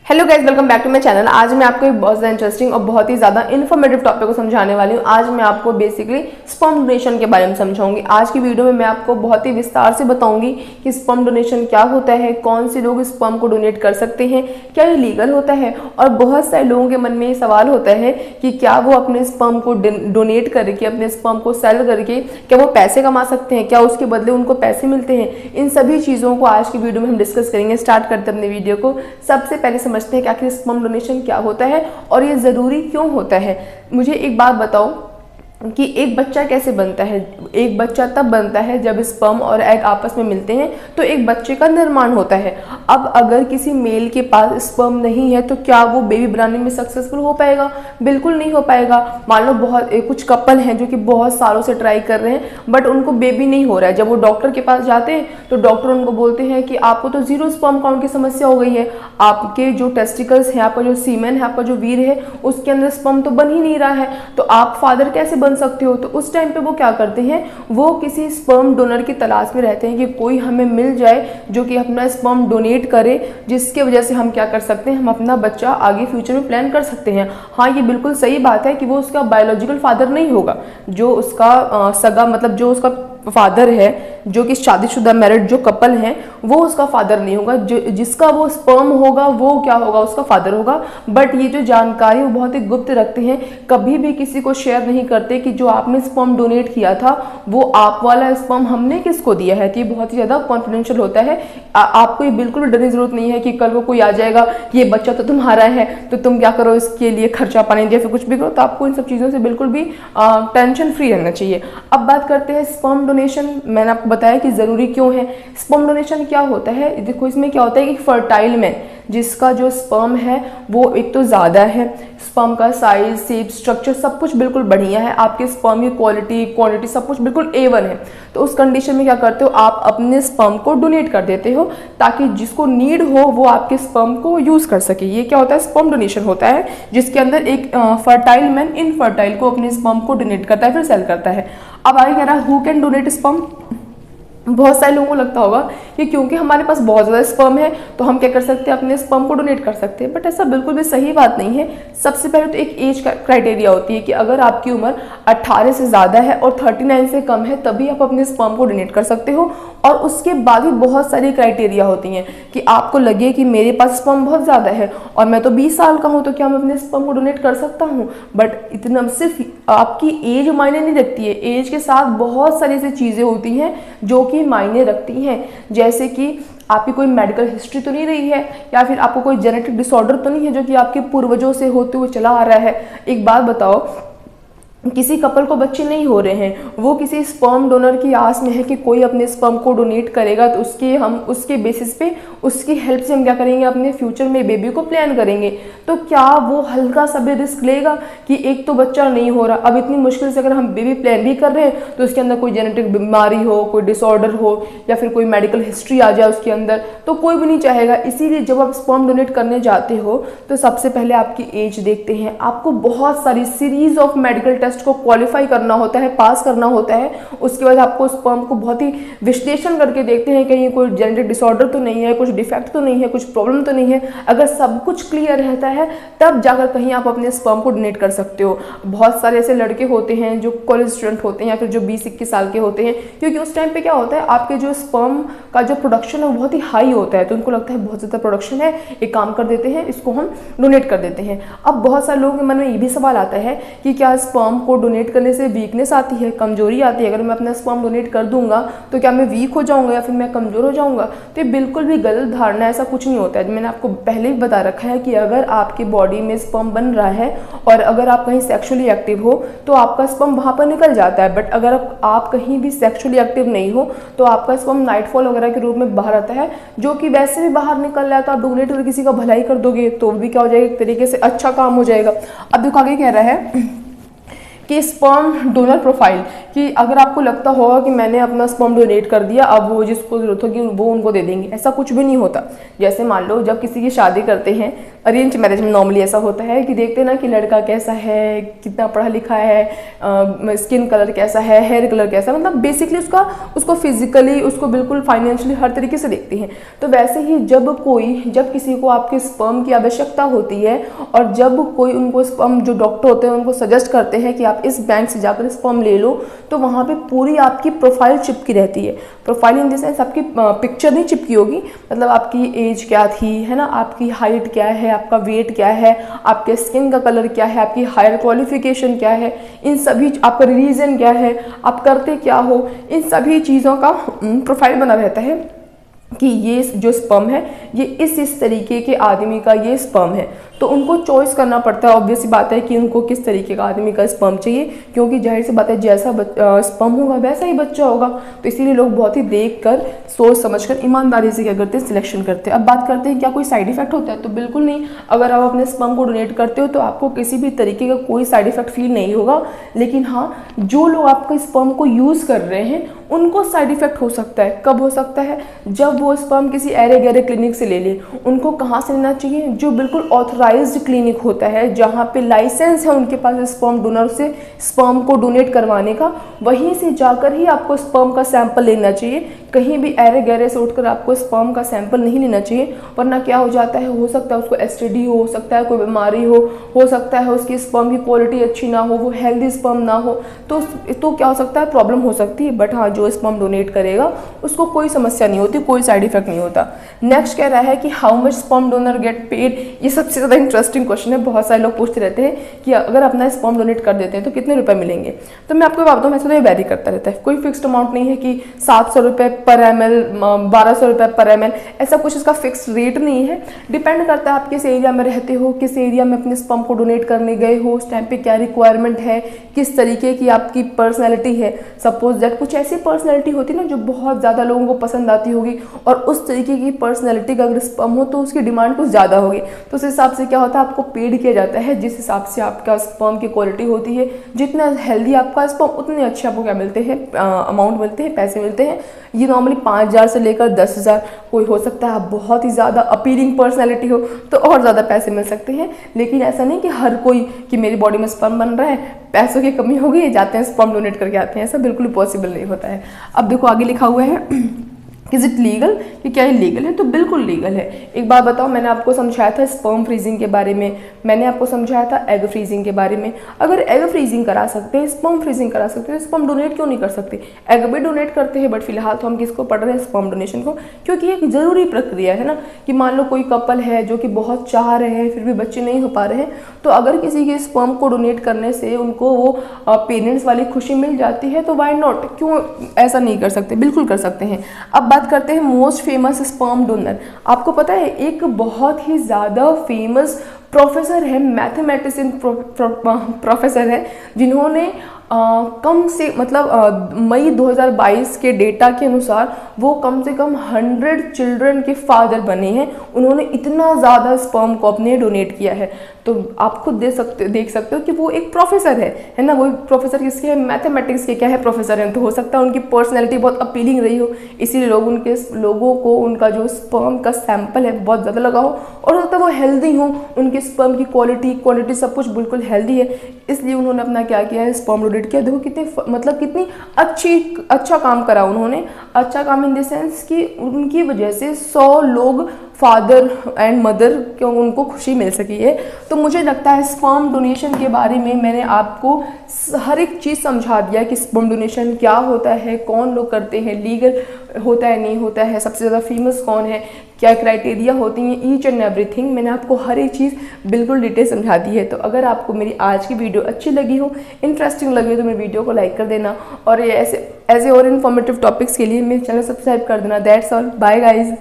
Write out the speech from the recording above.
Hello guys, welcome back to my channel. आज मैं आपको एक बहुत ज़्यादा इंटरेस्टिंग और बहुत ही ज़्यादा इन्फॉर्मेटिव टॉपिक को समझाने वाली हूँ। आज मैं आपको बेसिकली स्पर्म डोनेशन के बारे में समझाऊंगी। आज की वीडियो में मैं आपको बहुत ही विस्तार से बताऊंगी कि स्पर्म डोनेशन क्या होता है, कौन से लोग स्पर्म को डोनेट कर सकते हैं, क्या ये लीगल होता है, और बहुत सारे लोगों के मन में ये सवाल होता है कि क्या वो अपने स्पर्म को डोनेट करके, अपने स्पर्म को सेल करके क्या वो पैसे कमा सकते हैं, क्या उसके बदले उनको पैसे मिलते हैं। इन सभी चीज़ों को आज की वीडियो में हम डिस्कस करेंगे। स्टार्ट करते हैं अपने वीडियो को। सबसे पहले समझते हैं कि आखिर स्पर्म डोनेशन क्या होता है और ये ज़रूरी क्यों होता है। मुझे एक बात बताओ कि एक बच्चा कैसे बनता है। एक बच्चा तब बनता है जब स्पर्म और एग आपस में मिलते हैं तो एक बच्चे का निर्माण होता है। अब अगर किसी मेल के पास स्पर्म नहीं है तो क्या वो बेबी बनाने में सक्सेसफुल हो पाएगा? बिल्कुल नहीं हो पाएगा। मान लो कुछ कपल हैं जो कि बहुत सालों से ट्राई कर रहे हैं बट उनको बेबी नहीं हो रहा है। जब वो डॉक्टर के पास जाते हैं तो डॉक्टर उनको बोलते हैं कि आपको तो 0 स्पर्म काउंट की समस्या हो गई है, आपके जो टेस्टिकल्स हैं, आपका जो सीमेन है, आपका जो वीर है, उसके अंदर स्पर्म तो बन ही नहीं रहा है, तो आप फादर कैसे बन सकते हो। तो उस टाइम पे वो क्या करते हैं, वो किसी स्पर्म डोनर की तलाश में रहते हैं कि कोई हमें मिल जाए जो कि अपना स्पर्म डोनेट करे, जिसके वजह से हम क्या कर सकते हैं, हम अपना बच्चा आगे फ्यूचर में प्लान कर सकते हैं। हाँ, ये बिल्कुल सही बात है कि वो उसका बायोलॉजिकल फादर नहीं होगा, जो उसका सगा मतलब जो उसका फादर है, जो कि शादीशुदा मैरिड जो कपल हैं, वो उसका फादर नहीं होगा। जिसका वो स्पर्म होगा वो क्या होगा, उसका फादर होगा। बट ये जो जानकारी वो बहुत ही गुप्त रखते हैं, कभी भी किसी को शेयर नहीं करते कि जो आपने स्पर्म डोनेट किया था वो आप वाला स्पर्म हमने किसको दिया है। तो ये बहुत ही ज़्यादा कॉन्फिडेंशियल होता है। आपको ये बिल्कुल डरने की जरूरत नहीं है कि कल को कोई आ जाएगा, ये बच्चा तो तुम्हारा है तो तुम क्या करो, इसके लिए खर्चा पानी दिया फिर कुछ भी करो। तो आपको इन सब चीज़ों से बिल्कुल भी टेंशन फ्री रहना चाहिए। अब बात करते हैं स्पर्म डोनेशन। मैंने आपको बताया कि ज़रूरी क्यों है। स्पर्म डोनेशन क्या होता है, देखो इसमें क्या होता है कि फर्टाइल मैन जिसका जो स्पर्म है वो एक तो ज़्यादा है, स्पर्म का साइज, शेप, स्ट्रक्चर सब कुछ बिल्कुल बढ़िया है, आपके स्पर्म की क्वालिटी क्वांटिटी सब कुछ बिल्कुल A1 है, तो उस कंडीशन में क्या करते हो, आप अपने स्पर्म को डोनेट कर देते हो ताकि जिसको नीड हो वो आपके स्पर्म को यूज़ कर सके। ये क्या होता है, स्पर्म डोनेशन होता है, जिसके अंदर एक फर्टाइल मैन इनफर्टाइल को अपने स्पर्म को डोनेट करता है, फिर सेल करता है। अब आगे कह रहा है हु कैन डोनेट स्पर्म। बहुत सारे लोगों को लगता होगा कि क्योंकि हमारे पास बहुत ज़्यादा स्पर्म है तो हम क्या कर सकते हैं, अपने स्पर्म को डोनेट कर सकते हैं, बट ऐसा बिल्कुल भी सही बात नहीं है। सबसे पहले तो एक एज क्राइटेरिया होती है कि अगर आपकी उम्र 18 से ज़्यादा है और 39 से कम है तभी आप अपने स्पर्म को डोनेट कर सकते हो। और उसके बाद भी बहुत सारी क्राइटेरिया होती हैं कि आपको लगे कि मेरे पास स्पर्म बहुत ज़्यादा है और मैं तो 20 साल का हूँ तो क्या मैं अपने स्पर्म को डोनेट कर सकता हूँ। बट इतना सिर्फ आपकी एज मायने नहीं रखती है, एज के साथ बहुत सारी ऐसी चीज़ें होती हैं जो कि मायने रखती हैं। जैसे कि आपकी कोई मेडिकल हिस्ट्री तो नहीं रही है, या फिर आपको कोई जेनेटिक डिसऑर्डर तो नहीं है जो कि आपके पूर्वजों से होते हुए चला आ रहा है। एक बात बताओ, किसी कपल को बच्चे नहीं हो रहे हैं, वो किसी स्पर्म डोनर की आस में है कि कोई अपने स्पर्म को डोनेट करेगा तो उसके बेसिस पे उसकी हेल्प से हम क्या करेंगे, अपने फ्यूचर में बेबी को प्लान करेंगे। तो क्या वो हल्का सा भी रिस्क लेगा कि एक तो बच्चा नहीं हो रहा, अब इतनी मुश्किल से अगर हम बेबी प्लान भी कर रहे हैं तो उसके अंदर कोई जेनेटिक बीमारी हो, कोई डिसऑर्डर हो, या फिर कोई मेडिकल हिस्ट्री आ जाए उसके अंदर, तो कोई भी नहीं चाहेगा। इसीलिए जब आप स्पर्म डोनेट करने जाते हो तो सबसे पहले आपकी एज देखते हैं, आपको बहुत सारी सीरीज ऑफ मेडिकल टेस्ट को क्वालिफाई करना होता है, पास करना होता है। उसके बाद आपको स्पर्म को बहुत ही विश्लेषण करके देखते हैं कहीं कोई जेनेटिक डिसऑर्डर तो नहीं है, कुछ डिफेक्ट तो नहीं है, कुछ प्रॉब्लम तो नहीं है। अगर सब कुछ क्लियर रहता है तब जाकर कहीं आप अपने स्पर्म को डोनेट कर सकते हो। बहुत सारे ऐसे लड़के होते हैं जो कॉलेज स्टूडेंट होते हैं या फिर जो 20-21 साल के होते हैं, क्योंकि उस टाइम पे क्या होता है, आपके जो स्पर्म का जो प्रोडक्शन है वो बहुत ही हाई होता है, तो उनको लगता है बहुत ज़्यादा प्रोडक्शन है, एक काम कर देते हैं, इसको हम डोनेट कर देते हैं। अब बहुत सारे लोगों के मन में ये भी सवाल आता है कि क्या स्पर्म को डोनेट करने से वीकनेस आती है, कमजोरी आती है, अगर मैं अपना स्पर्म डोनेट कर दूंगा तो क्या मैं वीक हो जाऊंगा या फिर मैं कमजोर हो जाऊंगा। तो ये बिल्कुल भी गलत धारणा, ऐसा कुछ नहीं होता है। मैंने आपको पहले भी बता रखा है कि अगर आपकी बॉडी में स्पर्म बन रहा है और अगर आप कहीं सेक्सुअली एक्टिव हो तो आपका स्पर्म वहां पर निकल जाता है, बट अगर आप कहीं भी सेक्सुअली एक्टिव नहीं हो तो आपका स्पर्म नाइटफॉल वगैरह के रूप में बाहर आता है, जो कि वैसे भी बाहर निकल रहा है तो आप डोनेट कर किसी का भलाई कर दोगे तो भी क्या हो जाएगा, एक तरीके से अच्छा काम हो जाएगा। अब देखो आगे कह रहा है कि स्पर्म डोनर प्रोफाइल, कि अगर आपको लगता होगा कि मैंने अपना स्पर्म डोनेट कर दिया अब वो जिसको जरूरत होगी वो उनको दे देंगे, ऐसा कुछ भी नहीं होता। जैसे मान लो जब किसी की शादी करते हैं अरेंज मैरिज में नॉर्मली ऐसा होता है कि देखते हैं ना कि लड़का कैसा है, कितना पढ़ा लिखा है, स्किन कलर कैसा है, हेयर कलर कैसा है, मतलब बेसिकली उसको फिजिकली, उसको बिल्कुल फाइनेंशियली हर तरीके से देखते हैं। तो वैसे ही जब किसी को आपके स्पर्म की आवश्यकता होती है और जब कोई उनको स्पर्म, जो डॉक्टर होते हैं उनको सजेस्ट करते हैं कि आप इस बैंक से जाकर स्पर्म ले लो, तो वहाँ पे पूरी आपकी प्रोफाइल चिपकी रहती है। प्रोफाइल इन द सेंस आपकी पिक्चर नहीं चिपकी होगी, मतलब आपकी एज क्या थी, है ना, आपकी हाइट क्या है, आपका वेट क्या है, आपके स्किन का कलर क्या है, आपकी हायर क्वालिफिकेशन क्या है, इन सभी, आपका रिलीजन क्या है, आप करते क्या हो, इन सभी चीज़ों का प्रोफाइल बना रहता है कि ये जो स्पर्म है ये इस तरीके के आदमी का ये स्पर्म है। तो उनको चॉइस करना पड़ता है, ऑब्वियस सी बात है कि उनको किस तरीके का आदमी का स्पर्म चाहिए, क्योंकि जाहिर सी बात है जैसा स्पर्म होगा वैसा ही बच्चा होगा। तो इसीलिए लोग बहुत ही देख कर, सोच समझकर, ईमानदारी से क्या करते हैं, सिलेक्शन करते हैं। अब बात करते हैं क्या कोई साइड इफेक्ट होता है, तो बिल्कुल नहीं। अगर आप अपने स्पर्म को डोनेट करते हो तो आपको किसी भी तरीके का कोई साइड इफेक्ट फील नहीं होगा। लेकिन हाँ, जो लोग आपके स्पर्म को यूज़ कर रहे हैं उनको साइड इफेक्ट हो सकता है। कब हो सकता है? जब वो स्पर्म किसी ऐरे गहरे क्लिनिक से ले ले। उनको कहाँ से लेना चाहिए? जो बिल्कुल ऑथराइज्ड क्लिनिक होता है, जहाँ पे लाइसेंस है उनके पास स्पर्म डोनर से स्पर्म को डोनेट करवाने का, वहीं से जाकर ही आपको स्पर्म का सैंपल लेना चाहिए। कहीं भी ऐरे गहरे से उठकर आपको स्पर्म का सैंपल नहीं लेना चाहिए, वरना क्या हो जाता है, हो सकता है उसको एसटीडी हो सकता है, कोई बीमारी हो सकता है उसकी स्पर्म की क्वालिटी अच्छी ना हो, वो हेल्दी स्पर्म ना हो, तो क्या हो सकता है, प्रॉब्लम हो सकती है। बट हाँ, जो स्पर्म डोनेट करेगा उसको कोई समस्या नहीं होती, कोई साइड इफेक्ट नहीं होता। नेक्स्ट कह रहा है कि how much sperm donor get paid. ये सबसे ज़्यादा इंटरेस्टिंग क्वेश्चन है। बहुत सारे लोग पूछते रहते हैं कि अगर अपना स्पर्म डोनेट कर देते हैं तो कितने रुपए मिलेंगे। तो मैं आपको बताता हूँ, वैसे तो ये वेरी करता रहता है, कोई फिक्स्ड अमाउंट नहीं है कि 700 रुपये पर ml, 1200 रुपये पर ml, ऐसा कुछ इसका फिक्स रेट नहीं है। डिपेंड करता है आप किस एरिया में रहते हो, किस एरिया में अपने स्पर्म को डोनेट करने गए हो, उस टाइम पे क्या रिक्वायरमेंट है, किस तरीके की आपकी पर्सनैलिटी है। सपोज दैट कुछ ऐसी पर्सनैलिटी होती है ना जो बहुत ज़्यादा लोगों को पसंद आती होगी, और उस तरीके की पर्सनैलिटी का अगर स्पर्म हो तो उसकी डिमांड कुछ ज़्यादा होगी। तो उस हिसाब से क्या होता है, आपको पेड किया जाता है जिस हिसाब से आपका स्पर्म की क्वालिटी होती है। जितना हेल्दी आपका स्पर्म उतने अच्छे आपको क्या मिलते हैं, अमाउंट मिलते हैं, पैसे मिलते हैं। ये नॉर्मली 5000 से लेकर 10,000, कोई हो सकता है आप बहुत ही ज़्यादा अपीलिंग पर्सनैलिटी हो तो और ज़्यादा पैसे मिल सकते हैं। लेकिन ऐसा नहीं कि हर कोई कि मेरी बॉडी में स्पर्म बन रहा है, पैसों की कमी हो गई, जाते हैं स्पर्म डोनेट करके आते हैं, ऐसा बिल्कुल पॉसिबल नहीं होता है। अब देखो आगे लिखा हुआ है इज इट लीगल, कि क्या ये लीगल है? तो बिल्कुल लीगल है। एक बात बताओ, मैंने आपको समझाया था स्पर्म फ्रीजिंग के बारे में, मैंने आपको समझाया था एग फ्रीजिंग के बारे में। अगर एग फ्रीजिंग करा सकते हैं, स्पर्म फ्रीजिंग करा सकते हैं, स्पर्म डोनेट क्यों नहीं कर सकते? एग भी डोनेट करते हैं, बट फिलहाल तो हम किसको पढ़ रहे हैं, स्पर्म डोनेशन को, क्योंकि एक ज़रूरी प्रक्रिया है ना। कि मान लो कोई कपल है जो कि बहुत चाह रहे हैं फिर भी बच्चे नहीं हो पा रहे हैं, तो अगर किसी के स्पर्म को डोनेट करने से उनको वो पेरेंट्स वाली खुशी मिल जाती है तो वाई नॉट, क्यों ऐसा नहीं कर सकते? बिल्कुल कर सकते हैं। अब बात करते हैं मोस्ट फेमस स्पर्म डोनर। आपको पता है एक बहुत ही ज़्यादा फेमस प्रोफेसर है, मैथमेटिशियन प्रोफेसर है, जिन्होंने कम से मतलब मई 2022 के डेटा के अनुसार वो कम से कम 100 चिल्ड्रन के फादर बने हैं। उन्होंने इतना ज़्यादा स्पर्म को अपने डोनेट किया है। तो आप खुद देख सकते हो कि वो एक प्रोफेसर है ना। वो प्रोफेसर किसके हैं? मैथमेटिक्स के क्या है, प्रोफेसर हैं। तो हो सकता है उनकी पर्सनैलिटी बहुत अपीलिंग रही हो, इसीलिए लोगों को उनका जो स्पर्म का सैंपल है बहुत ज़्यादा लगा हो, और हो सकता है वो हेल्दी हो, उनके स्पर्म की क्वांटिटी सब कुछ बिल्कुल हेल्दी है, इसलिए उन्होंने अपना क्या किया है, स्पर्म डोनेट किया। देखो कितनी अच्छा काम करा उन्होंने। अच्छा काम इन द सेंस कि उनकी वजह से 100 लोग, फादर एंड मदर, क्यों उनको खुशी मिल सकी है। तो मुझे लगता है स्पर्म डोनेशन के बारे में मैंने आपको हर एक चीज़ समझा दिया कि स्पर्म डोनेशन क्या होता है, कौन लोग करते हैं, लीगल होता है नहीं होता है, सबसे ज़्यादा फेमस कौन है, क्या क्राइटेरिया होती हैं, ईच एंड एवरीथिंग मैंने आपको हर एक चीज़ बिल्कुल डिटेल समझा दी है। तो अगर आपको मेरी आज की वीडियो अच्छी लगी हो, इंटरेस्टिंग लगी हो, तो मेरी वीडियो को लाइक कर देना, और ऐसे और इन्फॉर्मेटिव टॉपिक्स के लिए मेरे चैनल सब्सक्राइब कर देना। That's all, bye guys.